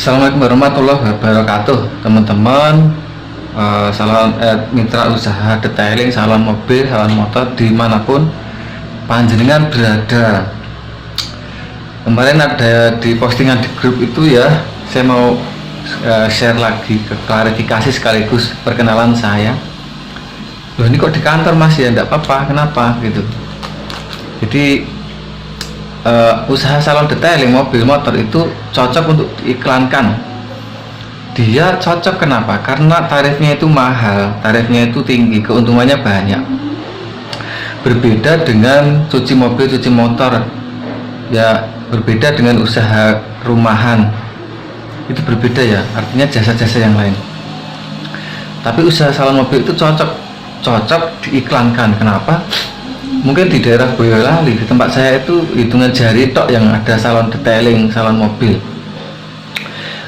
Assalamualaikum warahmatullahi wabarakatuh, teman-teman. Salam mitra usaha detailing salon mobil, salon motor dimanapun panjenengan berada. Kemarin ada di postingan di grup itu ya, saya mau share lagi ke klarifikasi sekaligus perkenalan saya. Loh, ini kok di kantor mas ya? Enggak apa-apa, kenapa gitu. Jadi usaha salon detailing mobil motor itu cocok untuk diiklankan. Dia cocok kenapa? Karena tarifnya itu mahal, tarifnya itu tinggi, keuntungannya banyak. Berbeda dengan cuci mobil, cuci motor, ya berbeda dengan usaha rumahan. Itu berbeda ya, artinya jasa-jasa yang lain. Tapi usaha salon mobil itu cocok diiklankan. Kenapa? Mungkin di daerah Boyolali, di tempat saya itu hitungan jari tok yang ada salon detailing, salon mobil.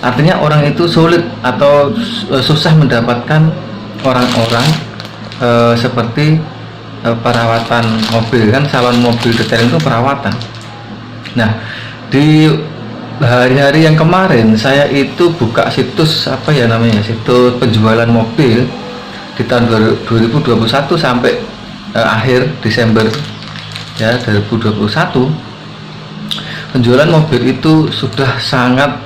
Artinya orang itu sulit atau susah mendapatkan orang-orang seperti perawatan mobil, kan salon mobil detailing itu perawatan. Nah, di hari-hari yang kemarin saya itu buka situs apa ya namanya, situs penjualan mobil di tahun 2021 sampai akhir Desember ya 2021, penjualan mobil itu sudah sangat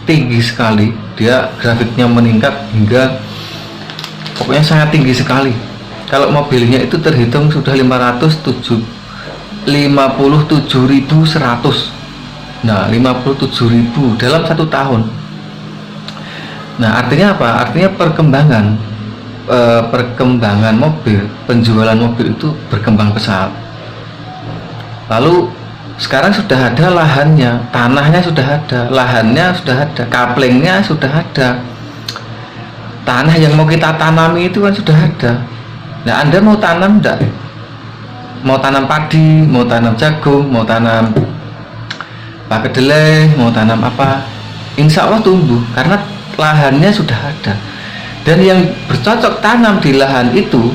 tinggi sekali. Dia grafiknya meningkat hingga pokoknya sangat tinggi sekali. Kalau mobilnya itu terhitung sudah 557.100. Nah, 57.000 dalam 1 tahun. Nah, artinya apa? Artinya perkembangan mobil, penjualan mobil itu berkembang pesat. Lalu sekarang sudah ada lahannya, tanahnya sudah ada, lahannya sudah ada, kaplingnya sudah ada, tanah yang mau kita tanami itu kan sudah ada. Nah, Anda mau tanam enggak? Mau tanam padi, mau tanam jagung, mau tanam kedelai, mau tanam apa, insya Allah tumbuh karena lahannya sudah ada. Dan yang bercocok tanam di lahan itu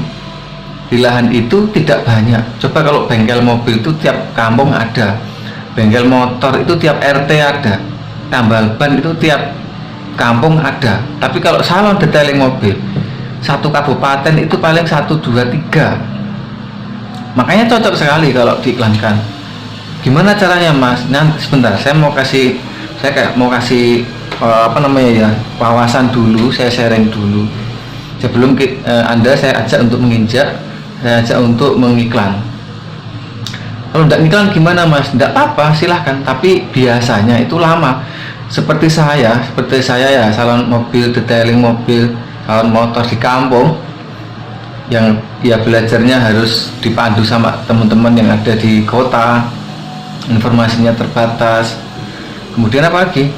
tidak banyak. Coba kalau bengkel mobil itu tiap kampung ada, bengkel motor itu tiap RT ada, tambal ban itu tiap kampung ada. Tapi kalau salon detailing mobil, satu kabupaten itu paling 1, 2, 3. Makanya cocok sekali kalau diiklankan. Gimana caranya mas? Nanti sebentar, saya mau kasih wawasan dulu, saya sharing dulu sebelum Anda saya ajak untuk menginjak, saya ajak untuk mengiklan. Kalau tidak ngiklan gimana mas? Tidak apa-apa, silahkan, tapi biasanya itu lama. Seperti saya ya, salon mobil, detailing mobil, salon motor di kampung yang ya belajarnya harus dipandu sama teman-teman yang ada di kota, informasinya terbatas. Kemudian apa lagi?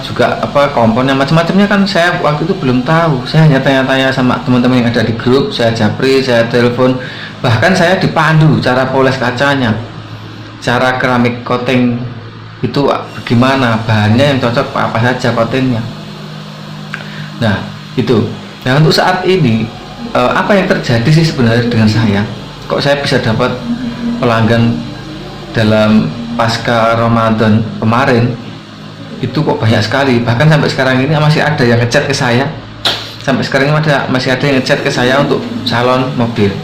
Juga komponen macam-macamnya kan saya waktu itu belum tahu. Saya hanya tanya-tanya sama teman-teman yang ada di grup, saya japri, saya telepon, bahkan saya dipandu cara poles kacanya, cara keramik coating itu bagaimana, bahannya yang cocok apa saja coatingnya. Nah itu. Nah untuk saat ini apa yang terjadi sih sebenarnya dengan saya? Kok saya bisa dapat pelanggan dalam pasca Ramadan kemarin itu kok banyak sekali, bahkan sampai sekarang ini masih ada yang ngechat ke saya, sampai sekarang ini masih ada yang ngechat ke saya untuk salon mobil,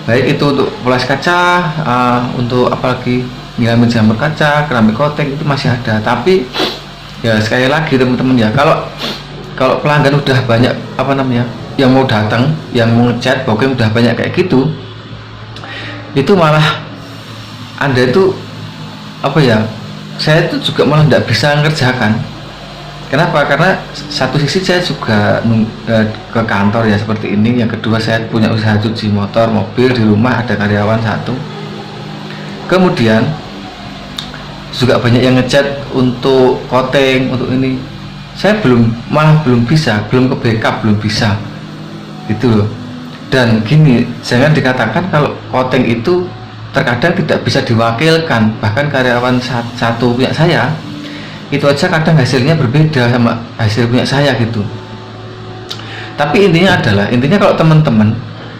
baik itu untuk poles kaca, untuk apalagi ngilangin jamur kaca, keramik coating, itu masih ada. Tapi ya sekali lagi teman-teman ya, kalau pelanggan udah banyak yang mau datang, yang mau ngechat, pokoknya udah banyak kayak gitu, itu malah Anda itu saya itu juga malah tidak bisa ngerjakan. Kenapa? Karena satu sisi saya juga ke kantor ya seperti ini, yang kedua saya punya usaha cuci motor, mobil, di rumah ada karyawan 1. Kemudian juga banyak yang ngechat untuk coating, untuk ini. Saya belum bisa, belum ke backup, belum bisa gitu loh. Dan gini, jangan dikatakan kalau coating itu terkadang tidak bisa diwakilkan. Bahkan karyawan 1 punya saya itu aja kadang hasilnya berbeda sama hasil punya saya gitu. Tapi intinya kalau teman-teman,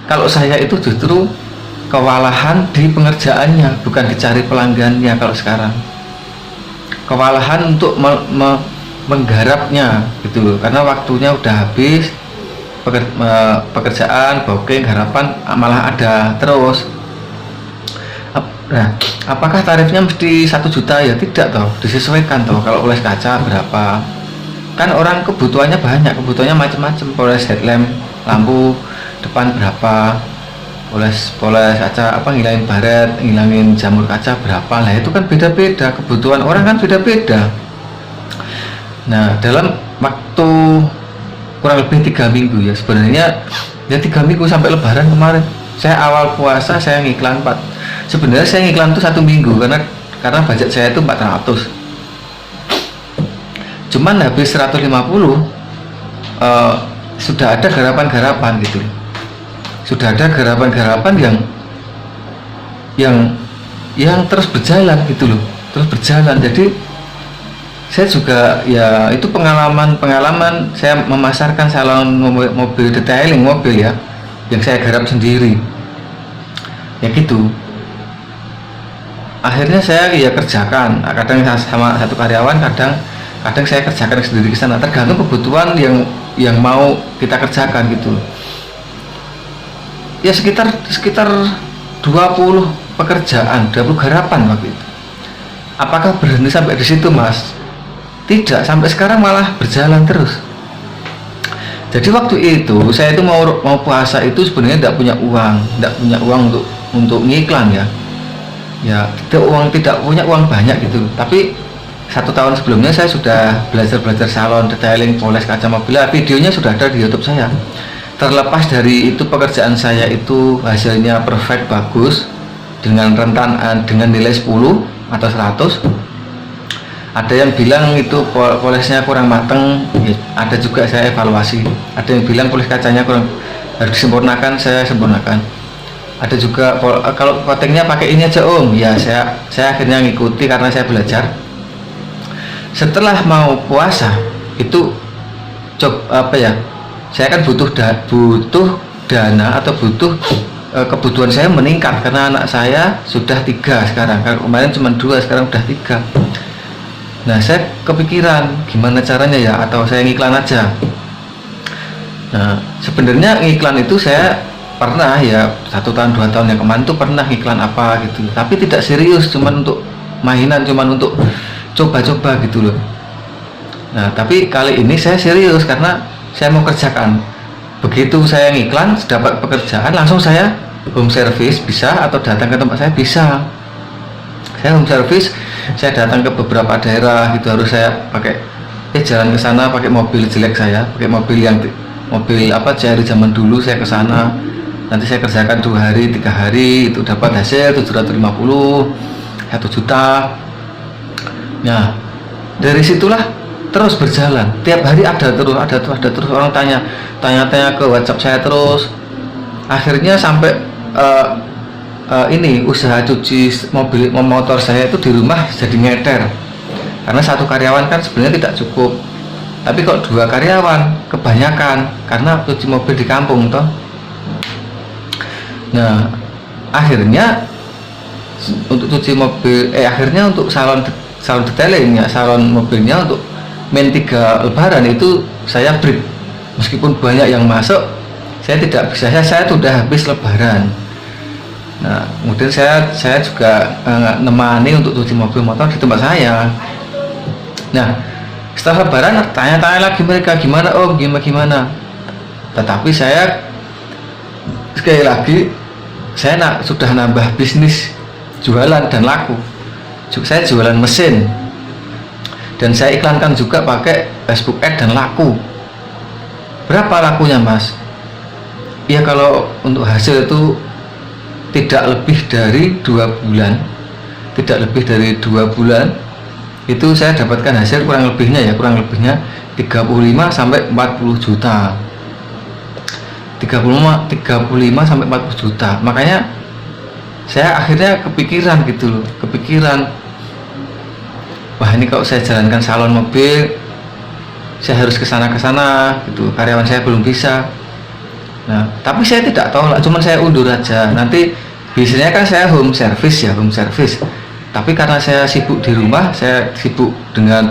kalau saya itu justru kewalahan di pengerjaannya, bukan dicari pelanggannya. Kalau sekarang kewalahan untuk menggarapnya gitu loh, karena waktunya udah habis. Pekerjaan, booking, harapan malah ada terus. Nah, apakah tarifnya mesti 1 juta? Ya tidak toh, disesuaikan toh. Kalau oles kaca berapa, kan orang kebutuhannya banyak, kebutuhannya macam-macam. Poles headlamp, lampu depan berapa, poles kaca apa, ngilangin baret, ngilangin jamur kaca berapa. Lah itu kan beda-beda, kebutuhan orang kan beda-beda. Nah, dalam waktu kurang lebih 3 minggu ya, sebenarnya ya 3 minggu sampai lebaran kemarin, saya awal puasa saya ngiklan sebenarnya saya ngiklan tuh 1 minggu, karena budget saya itu 400, cuman habis 150 sudah ada garapan-garapan gitu, sudah ada garapan-garapan yang terus berjalan gitu loh, terus berjalan. Jadi saya juga ya, itu pengalaman saya memasarkan salon mobil, detailing mobil ya, yang saya garap sendiri ya gitu. Akhirnya saya ya kerjakan, kadang sama satu karyawan, kadang saya kerjakan sendiri ke sana, tergantung kebutuhan yang mau kita kerjakan gitu. Ya sekitar 20 pekerjaan, 20 garapan waktu itu. Apakah berhenti sampai di situ, Mas? Tidak, sampai sekarang malah berjalan terus. Jadi waktu itu saya itu mau puasa itu sebenarnya tidak punya uang untuk ngiklan ya tidak punya uang banyak gitu. Tapi 1 tahun sebelumnya saya sudah belajar salon detailing, poles kaca mobil. Videonya sudah ada di YouTube saya. Terlepas dari itu, pekerjaan saya itu hasilnya perfect, bagus, dengan dengan nilai 10 atau 100. Ada yang bilang itu polesnya kurang mateng, ya, ada juga saya evaluasi. Ada yang bilang poles kacanya kurang, harus disempurnakan, saya sempurnakan. Ada juga kalau coatingnya pakai ini aja Om, ya saya akhirnya ngikuti karena saya belajar. Setelah mau puasa itu saya kan butuh dana atau butuh kebutuhan saya meningkat, karena anak saya sudah 3 sekarang. Kemarin cuma 2, sekarang udah 3. Nah, saya kepikiran gimana caranya ya, atau saya ngiklan aja. Nah, sebenarnya ngiklan itu saya pernah ya 1 tahun 2 tahun yang kemarin tuh pernah ngiklan apa gitu, tapi tidak serius, cuman untuk mainan, cuman untuk coba-coba gitu loh. Nah, tapi kali ini saya serius karena saya mau kerjakan. Begitu saya ngiklan, dapat pekerjaan, langsung saya home service bisa, atau datang ke tempat saya bisa. Saya home service, saya datang ke beberapa daerah gitu, harus saya pakai jalan ke sana pakai mobil jelek, saya pakai mobil Cherry zaman dulu. Saya ke sana, nanti saya kerjakan 2 hari 3 hari, itu dapat hasil 750, 1 juta. Nah, dari situlah terus berjalan, tiap hari ada terus orang tanya ke WhatsApp saya terus. Akhirnya sampai ini usaha cuci motor saya itu di rumah jadi ngeder, karena 1 karyawan kan sebenarnya tidak cukup, tapi kok 2 karyawan kebanyakan karena cuci mobil di kampung toh. Nah, akhirnya untuk cuci mobil akhirnya untuk salon detailing ya, salon mobilnya untuk main 3 lebaran itu saya break, meskipun banyak yang masuk, saya tidak bisa, saya sudah habis lebaran. Nah, kemudian saya juga nemani untuk cuci mobil motor di tempat saya. Nah, setelah lebaran tanya-tanya lagi mereka, gimana Om, gimana. Tetapi saya sekali lagi, saya sudah nambah bisnis jualan dan laku. Saya jualan mesin dan saya iklankan juga pakai Facebook Ad dan laku. Berapa lakunya, Mas? Ya kalau untuk hasil itu tidak lebih dari 2 bulan, itu saya dapatkan hasil kurang lebihnya 35 sampai 40 juta. 35 sampai 40 juta. Makanya saya akhirnya kepikiran gitu loh, wah ini kalau saya jalankan salon mobil, saya harus kesana gitu, karyawan saya belum bisa. Nah, tapi saya tidak tahu lah, cuman saya undur aja. Nanti biasanya kan saya home service. Tapi karena saya sibuk di rumah, saya sibuk dengan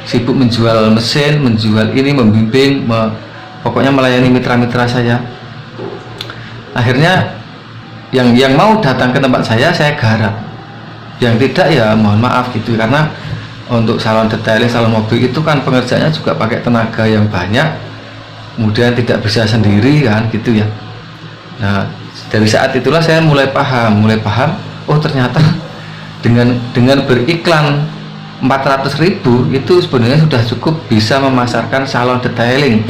sibuk menjual mesin, menjual ini, membimbing, pokoknya melayani mitra-mitra saya. Akhirnya yang mau datang ke tempat saya garap. Yang tidak ya mohon maaf gitu, karena untuk salon detailing, salon mobil itu kan pengerjaannya juga pakai tenaga yang banyak, kemudian tidak bisa sendiri kan gitu ya. Nah, dari saat itulah saya mulai paham, oh ternyata dengan beriklan 400.000 itu sebenarnya sudah cukup bisa memasarkan salon detailing.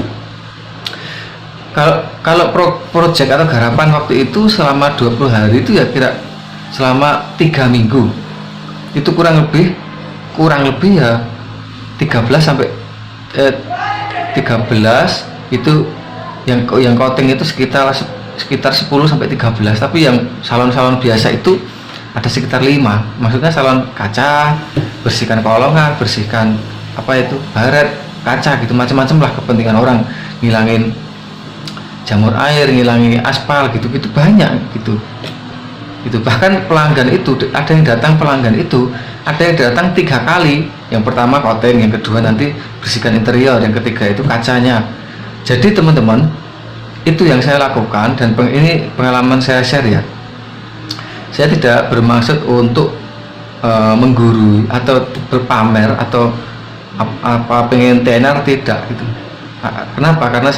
Kalau project atau garapan waktu itu selama 20 hari itu ya kira selama 3 minggu itu kurang lebih ya 13 itu yang coating itu sekitar 10 sampai 13, tapi yang salon-salon biasa itu ada sekitar 5. Maksudnya salon kaca, bersihkan kolongan, bersihkan baret kaca gitu, macam-macam lah kepentingan orang, ngilangin jamur air, ngilangin aspal gitu banyak gitu. Bahkan pelanggan itu ada yang datang ada yang datang 3 kali. Yang pertama coating, yang kedua nanti bersihkan interior, yang ketiga itu kacanya. Jadi teman-teman, itu yang saya lakukan, dan ini pengalaman saya share ya. Saya tidak bermaksud untuk menggurui atau berpamer atau pengen tenar, tidak gitu. Kenapa? Karena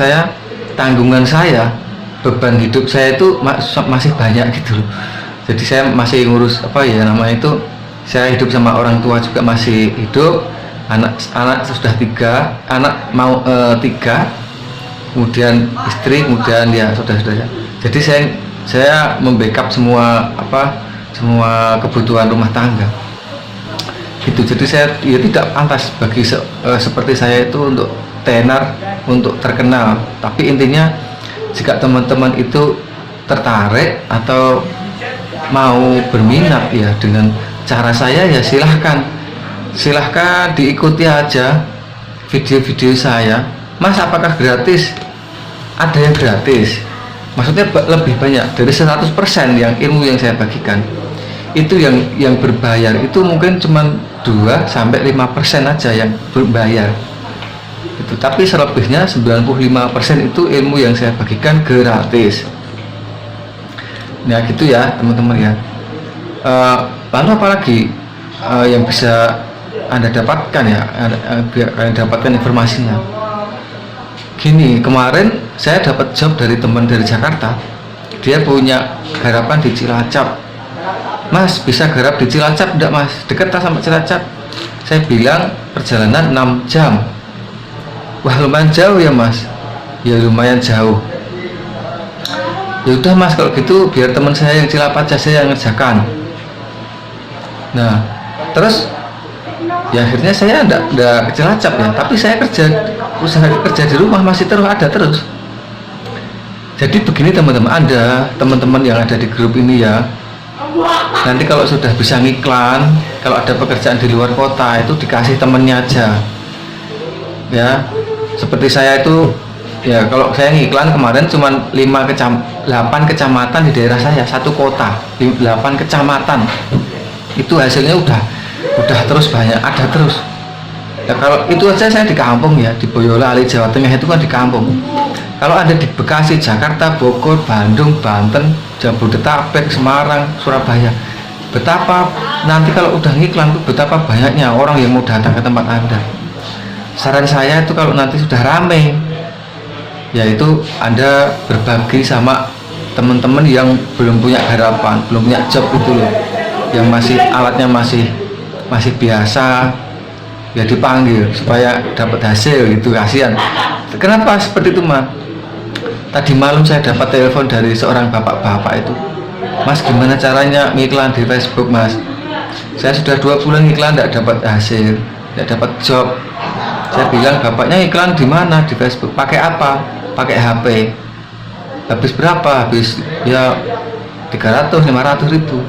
tanggungan saya, beban hidup saya itu masih banyak gitu loh. Jadi saya masih ngurus saya hidup sama orang tua juga masih hidup, anak sudah 3, anak mau 3, kemudian istri, kemudian ya sudah. Jadi saya membackup semua kebutuhan rumah tangga gitu. Jadi saya tidak pantas bagi seperti saya itu untuk tenar, untuk terkenal. Tapi intinya jika teman-teman itu tertarik atau mau berminat ya dengan cara saya, ya silahkan diikuti aja video-video saya. Mas, apakah gratis? Ada yang gratis, maksudnya lebih banyak dari 100% yang ilmu yang saya bagikan. Itu yang berbayar itu mungkin cuma 2-5% aja yang berbayar itu, tapi selebihnya 95% itu ilmu yang saya bagikan gratis. Nah gitu ya teman-teman ya. Lalu apalagi yang bisa Anda dapatkan ya, biar kalian dapatkan informasinya. Gini, kemarin saya dapat job dari teman dari Jakarta. Dia punya garapan di Cilacap. Mas, bisa garap di Cilacap enggak mas? Dekat sama Cilacap? Saya bilang perjalanan 6 jam. Wah lumayan jauh ya mas. Ya lumayan jauh. Ya udah mas, kalau gitu biar teman saya yang Cilapat saya yang ngerjakan. Nah terus ya akhirnya saya enggak ke Cilacap ya, tapi saya usaha kerja di rumah masih ada terus. Jadi begini teman-teman, Anda teman-teman yang ada di grup ini ya, nanti kalau sudah bisa ngiklan, kalau ada pekerjaan di luar kota itu dikasih temennya aja ya. Seperti saya itu ya, kalau saya ngiklan kemarin cuma 8 kecamatan di daerah saya, satu kota 8 kecamatan, itu hasilnya udah terus banyak, ada terus ya. Kalau itu aja saya di kampung ya, di Boyolali Jawa Tengah itu kan di kampung. Kalau ada di Bekasi, Jakarta, Bogor, Bandung, Banten, Jabodetabek, Semarang, Surabaya, betapa nanti kalau udah ngiklan tuh betapa banyaknya orang yang mau datang ke tempat Anda. Saran saya itu kalau nanti sudah rame, yaitu Anda berbagi sama teman-teman yang belum punya garapan, belum punya job itu loh, yang masih alatnya masih biasa, ya dipanggil supaya dapat hasil gitu. Kasihan. Kenapa seperti itu mas? Tadi malam saya dapat telepon dari seorang bapak-bapak itu, mas gimana caranya ngiklan di Facebook mas? Saya sudah 2 bulan ngiklan tidak dapat hasil, tidak dapat job. Saya bilang, bapaknya iklan di mana? Di Facebook. Pakai apa? Pakai HP. Habis berapa? Habis ya 300-500 ribu.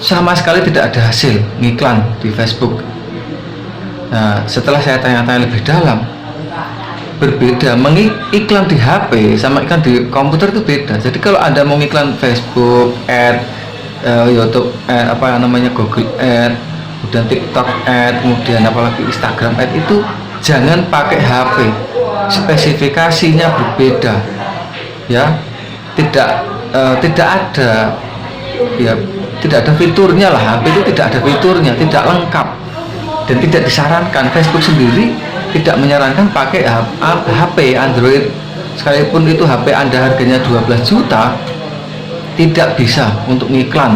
Sama sekali tidak ada hasil ngiklan di Facebook. Nah setelah saya tanya-tanya lebih dalam, berbeda. Mengiklan di HP sama iklan di komputer itu beda. Jadi kalau Anda mau ngiklan Facebook, YouTube apa namanya, Google Ad, kemudian TikTok Ad, kemudian apalagi Instagram Ad, itu jangan pakai HP, spesifikasinya berbeda ya, tidak ada ya, tidak ada fiturnya lah. HP itu tidak ada fiturnya, tidak lengkap, dan tidak disarankan. Facebook sendiri tidak menyarankan pakai HP Android, sekalipun itu HP Anda harganya 12 juta, tidak bisa untuk ngiklan.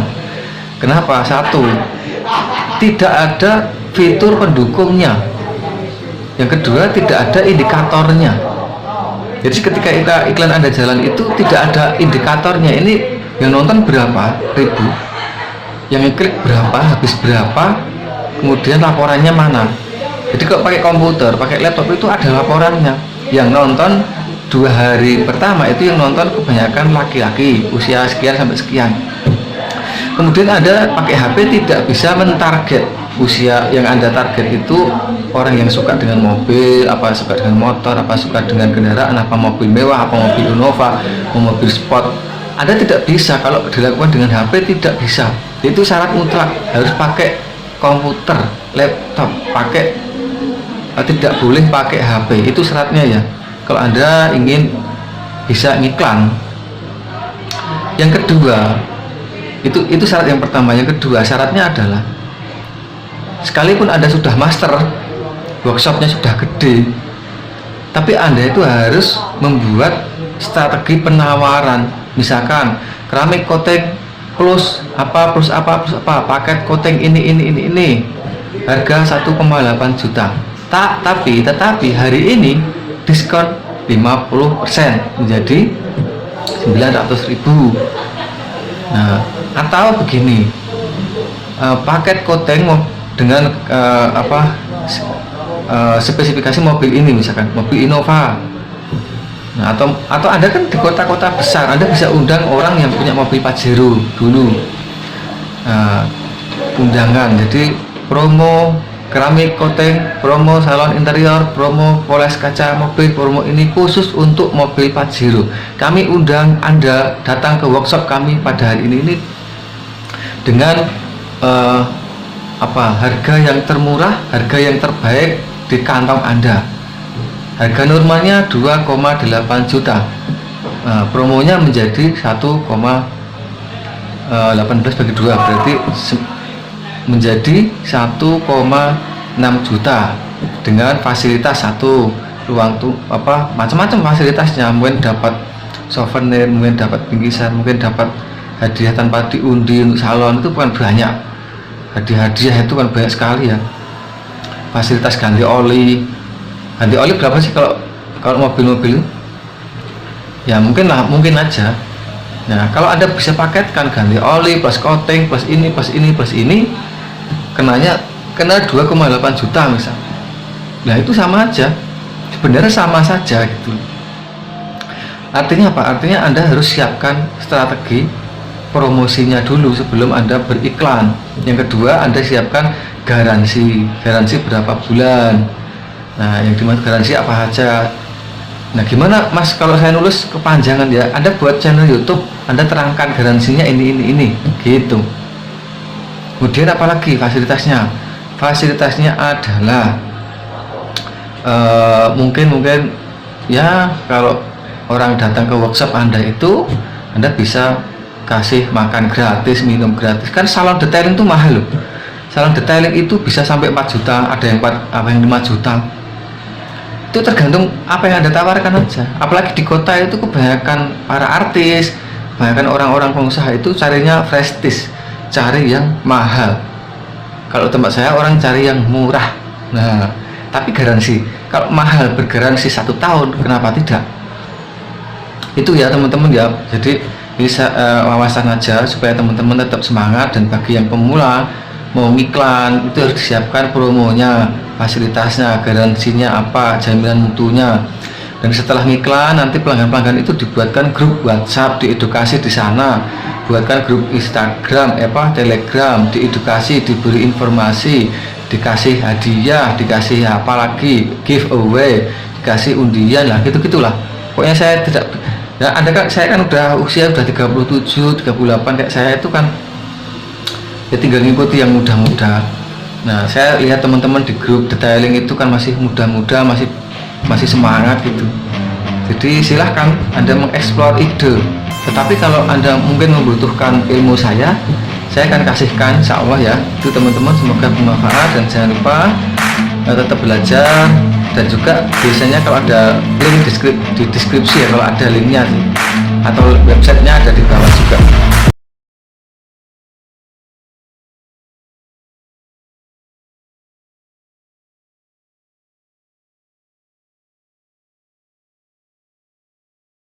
Kenapa? Satu, tidak ada fitur pendukungnya. Yang kedua, tidak ada indikatornya. Jadi ketika iklan Anda jalan itu tidak ada indikatornya. Ini yang nonton berapa ribu, yang ngeklik berapa, habis berapa, kemudian laporannya mana. Jadi kalau pakai komputer, pakai laptop itu ada laporannya. Yang nonton 2 hari pertama itu yang nonton kebanyakan laki-laki usia sekian sampai sekian. Kemudian Anda pakai HP tidak bisa mentarget usia. Yang Anda target itu orang yang suka dengan mobil, apa suka dengan motor, apa suka dengan kendaraan, apa mobil mewah, apa mobil Innova, mobil sport. Anda tidak bisa. Kalau dilakukan dengan HP tidak bisa. Itu syarat mutlak, harus pakai komputer, laptop, tidak boleh pakai HP. Itu syaratnya ya, kalau Anda ingin bisa ngiklan. Yang kedua, itu syarat yang pertama. Yang kedua, syaratnya adalah sekalipun Anda sudah master, workshopnya sudah gede, tapi Anda itu harus membuat strategi penawaran. Misalkan keramik coating plus apa, paket coating ini harga 1,8 juta. Tetapi hari ini diskon 50% menjadi 900.000. Nah, atau begini, paket coating dengan spesifikasi mobil ini, misalkan mobil Innova. Nah, atau Anda kan di kota-kota besar, Anda bisa undang orang yang punya mobil Pajero dulu. Nah, undangan, jadi promo keramik coating, promo salon interior, promo poles kaca mobil, promo ini khusus untuk mobil Pajero. Kami undang Anda datang ke workshop kami pada hari ini dengan harga yang termurah, harga yang terbaik di kantong Anda. Harga normalnya 2,8 juta. Promonya menjadi 1,18 bagi 2, berarti menjadi 1,6 juta dengan fasilitas satu ruang macam-macam fasilitasnya. Mungkin dapat souvenir, mungkin dapat bingkisan, mungkin dapat hadiah tanpa diundi untuk salon. Itu bukan banyak, hadiah itu kan banyak sekali ya. Fasilitas ganti oli berapa sih kalau mobil-mobil? Ya mungkin aja. Nah, kalau Anda bisa paketkan ganti oli plus coating plus ini kena 2,8 juta misal. Nah, itu sama aja, sebenarnya sama saja gitu. Artinya apa? Artinya Anda harus siapkan strategi promosinya dulu sebelum Anda beriklan. Yang kedua, Anda siapkan garansi berapa bulan. Nah, yang dimaksud garansi apa aja? Nah, gimana Mas kalau saya nulis kepanjangan ya? Anda buat channel YouTube, Anda terangkan garansinya ini gitu. Kemudian apalagi fasilitasnya? Fasilitasnya adalah mungkin ya, kalau orang datang ke workshop Anda itu, Anda bisa kasih makan gratis, minum gratis. Kan salon detailing itu mahal loh. Salon detailing itu bisa sampai 4 juta, ada yang 5 juta. Itu tergantung apa yang Anda tawarkan aja. Apalagi di kota itu kebanyakan para artis, kebanyakan orang-orang pengusaha itu carinya prestis, cari yang mahal. Kalau tempat saya orang cari yang murah. Nah, tapi garansi, kalau mahal bergaransi 1 tahun, kenapa tidak? Itu ya teman-teman ya. Jadi bisa wawasan aja supaya teman-teman tetap semangat. Dan bagi yang pemula mau ngiklan itu harus disiapkan promonya, fasilitasnya, garansinya apa, jaminan mutunya. Dan setelah ngiklan nanti pelanggan-pelanggan itu dibuatkan grup WhatsApp, diedukasi di sana, buatkan grup Instagram, Telegram, diedukasi, diberi informasi, dikasih hadiah, dikasih apa lagi, giveaway, dikasih undian lah, gitulah. Pokoknya saya tidak, ya Anda kan, saya kan udah usia udah 37, 38 kayak saya itu kan ya tinggal ngikuti yang mudah-mudah. Nah, saya lihat teman-teman di grup detailing itu kan masih muda-muda, masih semangat gitu. Jadi silahkan Anda mengeksplor ide. Tetapi kalau Anda mungkin membutuhkan ilmu saya akan kasihkan, insya Allah ya. Itu teman-teman, semoga bermanfaat, dan jangan lupa tetap belajar. Dan juga biasanya kalau ada link di deskripsi ya, kalau ada linknya sih, atau websitenya ada di bawah juga.